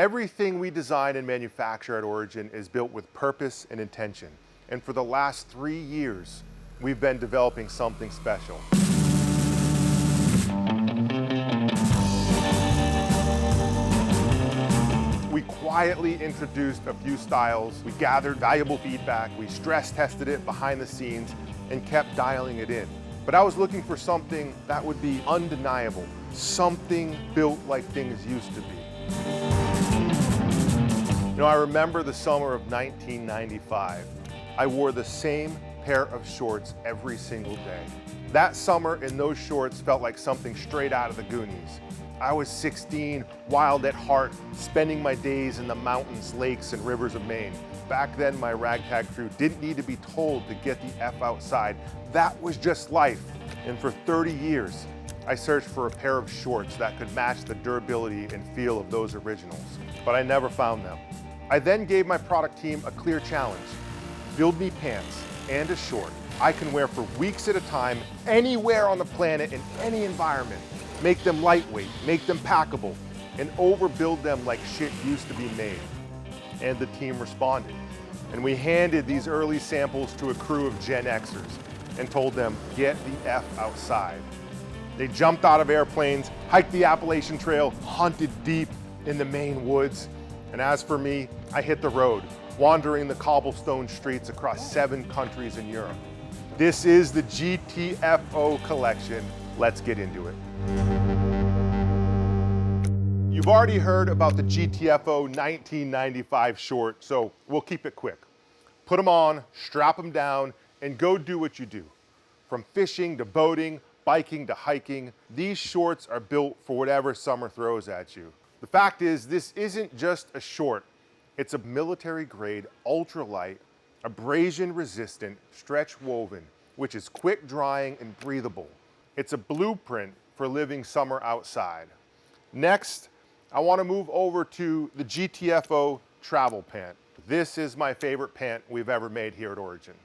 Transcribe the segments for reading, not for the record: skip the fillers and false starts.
Everything we design and manufacture at Origin is built with purpose and intention. And for the last 3 years, we've been developing something special. We quietly introduced a few styles. We gathered valuable feedback. We stress tested it behind the scenes and kept dialing it in. But I was looking for something that would be undeniable, something built like things used to be. I remember the summer of 1995. I wore the same pair of shorts every single day. That summer in those shorts felt like something straight out of the Goonies. I was 16, wild at heart, spending my days in the mountains, lakes, and rivers of Maine. Back then, my ragtag crew didn't need to be told to get the F outside. That was just life. And for 30 years, I searched for a pair of shorts that could match the durability and feel of those originals, but I never found them. I then gave my product team a clear challenge. Build me pants and a short I can wear for weeks at a time, anywhere on the planet, in any environment. Make them lightweight, make them packable, and overbuild them like shit used to be made. And the team responded. And we handed these early samples to a crew of Gen Xers and told them, get the F outside. They jumped out of airplanes, hiked the Appalachian Trail, hunted deep in the Maine woods. And as for me, I hit the road, wandering the cobblestone streets across 7 countries in Europe. This is the GTFO Collection. Let's get into it. You've already heard about the GTFO 1995 short, so we'll keep it quick. Put them on, strap them down, and go do what you do. From fishing to boating, biking to hiking, these shorts are built for whatever summer throws at you. The fact is, this isn't just a short. It's a military-grade, ultralight, abrasion-resistant, stretch woven, which is quick drying and breathable. It's a blueprint for living summer outside. Next, I want to move over to the GTFO travel pant. This is my favorite pant we've ever made here at Origin.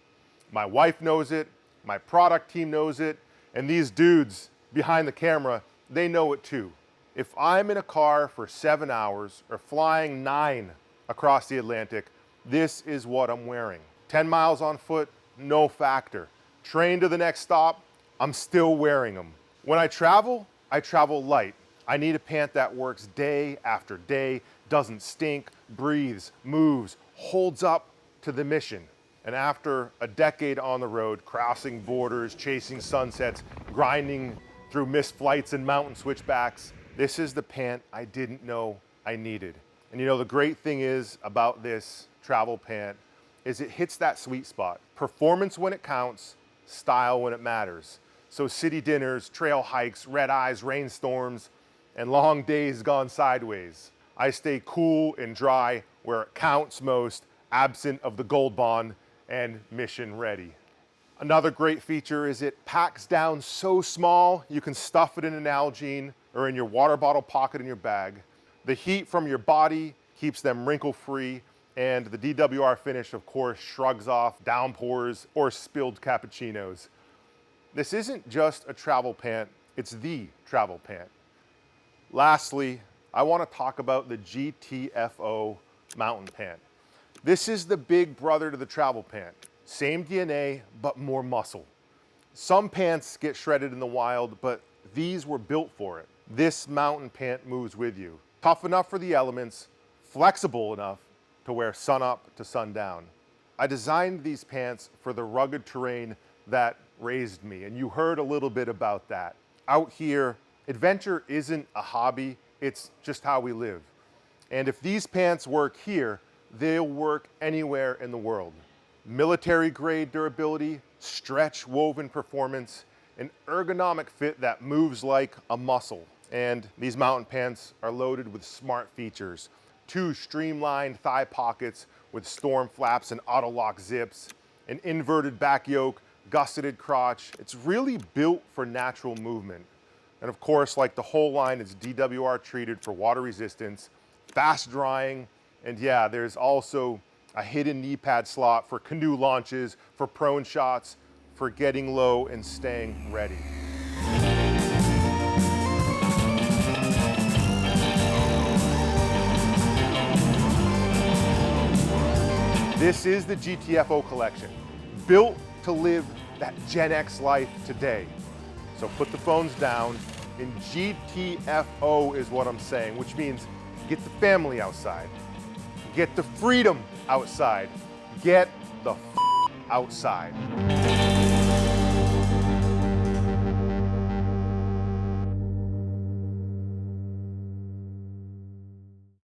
My wife knows it, my product team knows it, and these dudes behind the camera, they know it too. If I'm in a car for 7 hours or flying 9 across the Atlantic, this is what I'm wearing. 10 miles on foot, no factor. Train to the next stop, I'm still wearing them. When I travel light. I need a pant that works day after day, doesn't stink, breathes, moves, holds up to the mission. And after a decade on the road, crossing borders, chasing sunsets, grinding through missed flights and mountain switchbacks, this is the pant I didn't know I needed. And the great thing is about this travel pant is it hits that sweet spot. Performance when it counts, style when it matters. So city dinners, trail hikes, red eyes, rainstorms, and long days gone sideways. I stay cool and dry where it counts most, absent of the gold bond and mission ready. Another great feature is it packs down so small you can stuff it in an Nalgene or in your water bottle pocket in your bag. The heat from your body keeps them wrinkle-free, and the DWR finish, of course, shrugs off downpours or spilled cappuccinos. This isn't just a travel pant, it's the travel pant. Lastly, I want to talk about the GTFO mountain pant. This is the big brother to the travel pant. Same DNA, but more muscle. Some pants get shredded in the wild, but these were built for it. This mountain pant moves with you. Tough enough for the elements, flexible enough to wear sun up to sundown. I designed these pants for the rugged terrain that raised me, and you heard a little bit about that. Out here, adventure isn't a hobby, it's just how we live. And if these pants work here, they'll work anywhere in the world. Military grade durability, stretch woven performance, an ergonomic fit that moves like a muscle. And these mountain pants are loaded with smart features. 2 streamlined thigh pockets with storm flaps and auto lock zips, an inverted back yoke, gusseted crotch. It's really built for natural movement. And of course, like the whole line, it's DWR treated for water resistance, fast drying, and yeah, there's also a hidden knee pad slot for canoe launches, for prone shots, for getting low and staying ready. This is the GTFO Collection, built to live that Gen X life today. So put the phones down, and GTFO is what I'm saying, which means get the family outside, get the freedom outside, get the outside.